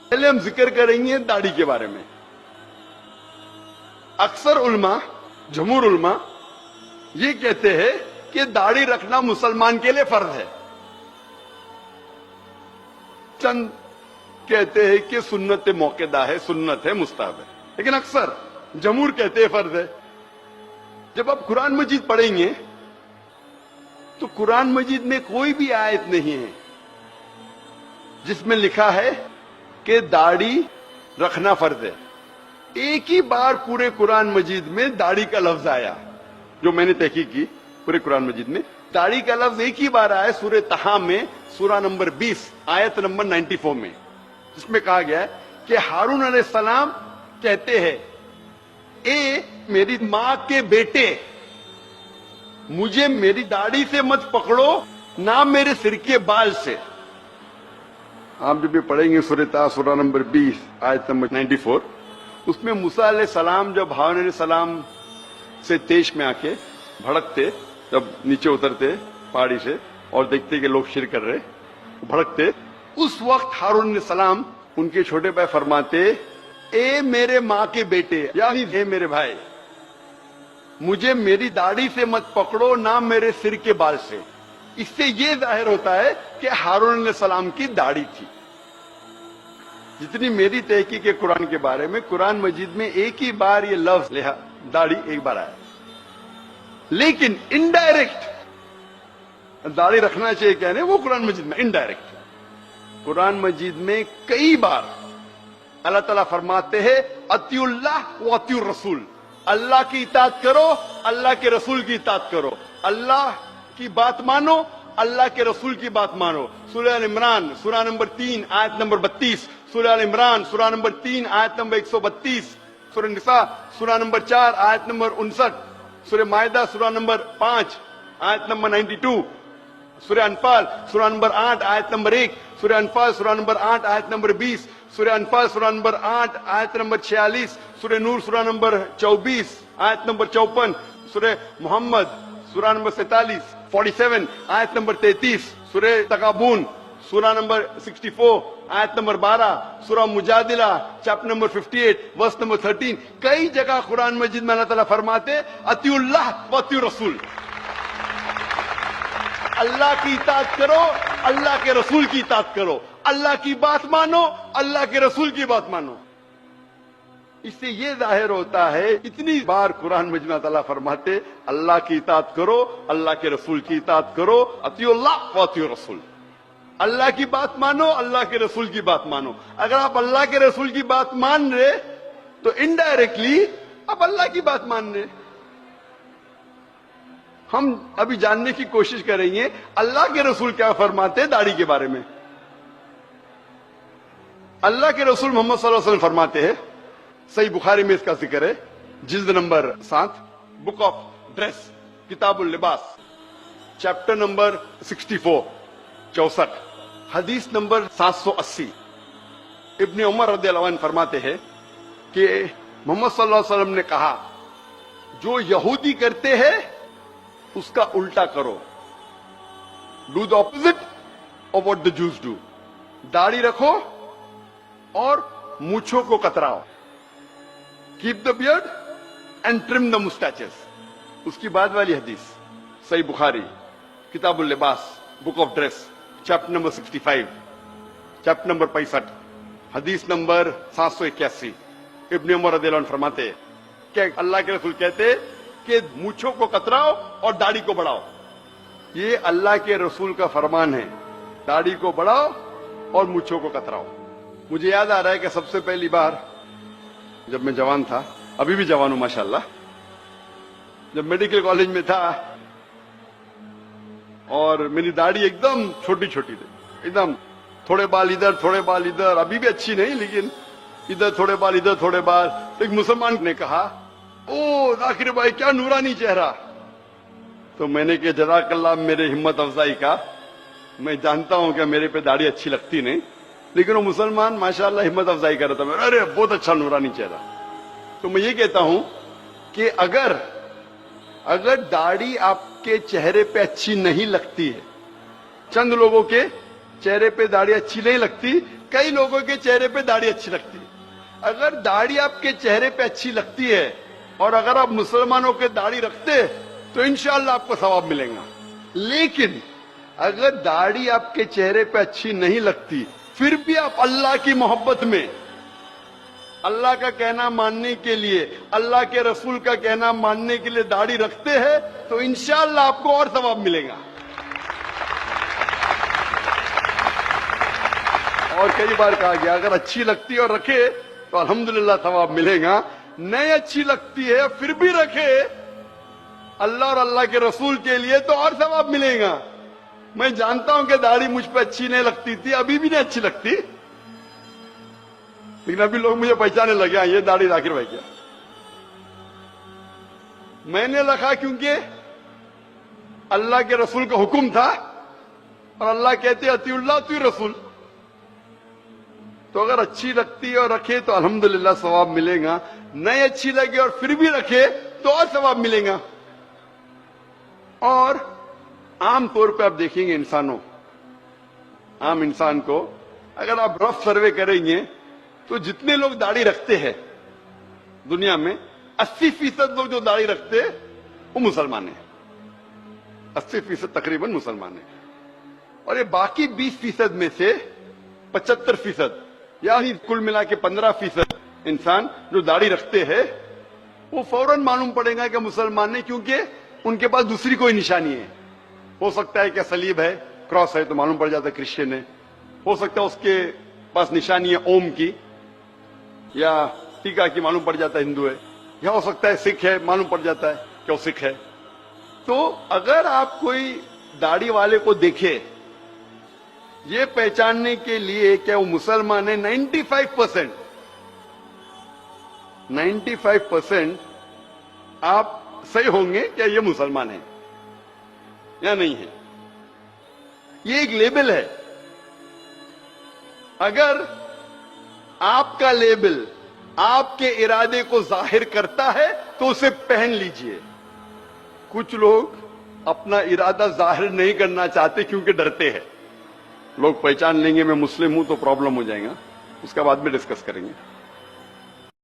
پہلے ہم ذکر کریں گے داڑھی کے بارے میں. اکثر علماء، جمہور علماء یہ کہتے ہیں کہ داڑھی رکھنا مسلمان کے لیے فرض ہے. چند کہتے ہیں کہ سنت موقدہ ہے، سنت ہے، مستحب ہے، لیکن اکثر جمہور کہتے ہیں فرض ہے. جب آپ قرآن مجید پڑھیں گے تو قرآن مجید میں کوئی بھی آیت نہیں ہے جس میں لکھا ہے کہ داڑھی رکھنا فرض ہے. ایک ہی بار پورے قرآن مجید میں داڑھی کا لفظ آیا، جو میں نے تحقیق کی، پورے قرآن مجید میں داڑھی کا لفظ ایک ہی بار آیا سورہ طہ میں، سورہ نمبر 20 آیت نمبر 94 میں، جس میں کہا گیا ہے کہ ہارون علیہ السلام کہتے ہیں، اے میری ماں کے بیٹے، مجھے میری داڑھی سے مت پکڑو، نہ میرے سر کے بال سے. آپ جب یہ پڑھیں گے سورہ طہ سورہ نمبر 20 آیت نمبر 94، اس میں موسیٰ علیہ السلام جب ہارون علیہ السلام سے تیش میں آ کے بھڑکتے، جب نیچے اترتے پہاڑی سے اور دیکھتے کہ لوگ شرک کر رہے، بھڑکتے، اس وقت ہارون علیہ السلام ان کے چھوٹے بھائی فرماتے، اے میرے ماں کے بیٹے، یعنی اے میرے بھائی، مجھے میری داڑھی سے مت پکڑو، نہ میرے سر کے بال سے. اس سے یہ ظاہر ہوتا ہے کہ ہارون علیہ السلام کی داڑھی تھی. جتنی میری تحقیق ہے قرآن کے بارے میں، قرآن مجید میں ایک ہی بار یہ لفظ داڑھی ایک بار آیا، لیکن انڈائریکٹ داڑھی رکھنا چاہیے کہنے وہ قرآن مجید میں انڈائریکٹ. قرآن مجید میں کئی بار اللہ تعالیٰ فرماتے ہیں اطیعوا اللہ و اطیعوا الرسول، اللہ کی اطاعت کرو، اللہ کے رسول کی اطاعت کرو. اللہ کی بات مانو، اللہ کے رسول کی بات مانو. سورہ ال عمران سورہ نمبر 3 آیت نمبر 32، سورہ ال عمران سورہ نمبر 3 آیت نمبر 132، سورہ نساء سورہ نمبر 4 آیت نمبر 59، سورہ مائدہ سورہ نمبر 5 آیت نمبر 92، سورہ انفال سورہ نمبر 8 آیت نمبر 1، سورہ انفال سورہ نمبر 8 آیت نمبر 20، سورہ انفال سورہ نمبر 8 آیت نمبر 46، سورہ نور سورہ نمبر 24 آیت نمبر 54، سورہ محمد سورہ نمبر 47 آیت نمبر 33، سورہ تغابن سورہ نمبر 64 آیت نمبر 12، سورہ مجادلہ چیپٹر نمبر 58 ورس نمبر 13. کئی جگہ قرآن مجید میں اللہ تعالیٰ فرماتے اطیعوا اللہ و اطیعوا الرسول، اللہ کی اطاعت کرو، اللہ کے رسول کی اطاعت کرو، اللہ کی بات مانو، اللہ کے رسول کی بات مانو. اس سے یہ ظاہر ہوتا ہے، اتنی بار قرآن مجید میں تعالیٰ فرماتے اللہ کی اطاعت کرو، اللہ کے رسول کی اطاعت کرو، اطیعوا اللہ و اطیعوا الرسول، اللہ کی بات مانو، اللہ کے رسول کی بات مانو. اگر آپ اللہ کے رسول کی بات مان رہے تو انڈائریکٹلی آپ اللہ کی بات مان رہے. ہم ابھی جاننے کی کوشش کریں گے اللہ کے رسول کیا فرماتے ہیں داڑھی کے بارے میں. اللہ کے رسول محمد صلی اللہ علیہ وسلم فرماتے ہیں، صحیح بخاری میں اس کا ذکر ہے، جلد نمبر 7 بک آف ڈریس کتاب اللباس چیپٹر نمبر 64 حدیث نمبر 780. ابن عمر رضی اللہ عنہ فرماتے ہیں کہ محمد صلی اللہ علیہ وسلم نے کہا، جو یہودی کرتے ہیں اس کا الٹا کرو، do the opposite of what the Jews do. داڑھی رکھو اور مونچھوں کو کتراؤ، keep the beard and trim the moustaches. اس کی بعد والی حدیث صحیح بخاری کتاب اللباس book of dress chapter number 65 chapter number 65 حدیث نمبر 781. ابن عمر رضی اللہ عنہ فرماتے ہیں کہ اللہ کے رسول کہتے کہ مونچھوں کو کتراؤ اور داڑھی کو بڑھاؤ. یہ اللہ کے رسول کا فرمان ہے، داڑھی کو بڑھاؤ اور مونچھوں کو کتراؤ. مجھے یاد آ رہا ہے کہ سب سے پہلی بار جب میں جوان تھا، ابھی بھی جوان ہوں ماشاءاللہ، جب میڈیکل کالج میں تھا اور میری داڑھی ایک دم چھوٹی چھوٹی تھی، ایک دم تھوڑے بال ادھر تھوڑے بال ادھر، ابھی بھی اچھی نہیں لیکن ادھر تھوڑے بال ادھر تھوڑے بال. ایک مسلمان نے کہا، او ذاکر بھائی کیا نورانی چہرہ. تو میں نے کہ جزاک اللہ میرے ہمت افزائی کا، میں جانتا ہوں کہ میرے پہ داڑھی اچھی لگتی نہیں، لیکن وہ مسلمان ماشاءاللہ ہمت افزائی کر رہا تھا، ارے بہت اچھا نورانی چہرہ. تو میں یہ کہتا ہوں کہ اگر داڑھی آپ کے چہرے پہ اچھی نہیں لگتی ہے، چند لوگوں کے چہرے پہ داڑھی اچھی نہیں لگتی، کئی لوگوں کے چہرے پہ داڑھی اچھی لگتی ہے. اگر داڑھی آپ کے چہرے پہ اچھی لگتی ہے اور اگر آپ مسلمانوں کے داڑھی رکھتے تو انشاءاللہ آپ کو ثواب ملے گا. لیکن اگر داڑھی آپ کے چہرے پہ اچھی نہیں لگتی پھر بھی آپ اللہ کی محبت میں اللہ کا کہنا ماننے کے لیے اللہ کے رسول کا کہنا ماننے کے لیے داڑھی رکھتے ہیں تو انشاءاللہ آپ کو اور ثواب ملے گا. اور کئی بار کہا گیا اگر اچھی لگتی ہے اور رکھے تو الحمدللہ ثواب ملے گا. نہیں اچھی لگتی ہے پھر بھی رکھے اللہ اور اللہ کے رسول کے لیے تو اور ثواب ملے گا. میں جانتا ہوں کہ داڑھی مجھ پہ اچھی نہیں لگتی تھی, ابھی بھی نہیں اچھی لگتی, لیکن ابھی لوگ مجھے پہچانے لگے یہ داڑھی ذاکر بھائی کیا. میں نے رکھا کیونکہ اللہ کے رسول کا حکم تھا اور اللہ کہتے اطیع اللہ اطیع رسول. تو اگر اچھی لگتی ہے اور رکھے تو الحمدللہ ثواب ملے گا. نہیں اچھی لگے اور پھر بھی رکھے تو اور ثواب ملے گا. اور عام طور پہ آپ دیکھیں گے عام انسان کو اگر آپ رف سروے کریں گے تو جتنے لوگ داڑھی رکھتے ہیں دنیا میں 80% لوگ جو داڑھی رکھتے ہیں وہ مسلمان ہیں. 80% تقریباً مسلمان ہیں. اور یہ باقی 20% میں سے 75% یعنی کل ملا کے 15% انسان جو داڑھی رکھتے ہیں وہ فوراً معلوم پڑے گا کہ مسلمان ہیں, کیونکہ ان کے پاس دوسری کوئی نشانی ہے. ہو سکتا ہے کہ صلیب ہے, کراس ہے تو معلوم پڑ جاتا ہے کرسچن ہے. ہو سکتا ہے اس کے پاس نشانی ہے اوم کی یا ٹیکا کی, معلوم پڑ جاتا ہے ہندو ہے. یا ہو سکتا ہے سکھ ہے, معلوم پڑ جاتا ہے کہ وہ سکھ ہے. تو اگر آپ کوئی داڑھی والے کو دیکھے یہ پہچاننے کے لیے کہ وہ مسلمان ہے, 95% آپ صحیح ہوں گے کہ یہ مسلمان ہے یا نہیں ہے. یہ ایک لیبل ہے. اگر آپ کا لیبل آپ کے ارادے کو ظاہر کرتا ہے تو اسے پہن لیجئے. کچھ لوگ اپنا ارادہ ظاہر نہیں کرنا چاہتے کیونکہ ڈرتے ہیں. لوگ پہچان لیں گے میں مسلم ہوں تو پرابلم ہو جائے گا, اس کا بعد میں ڈسکس کریں گے.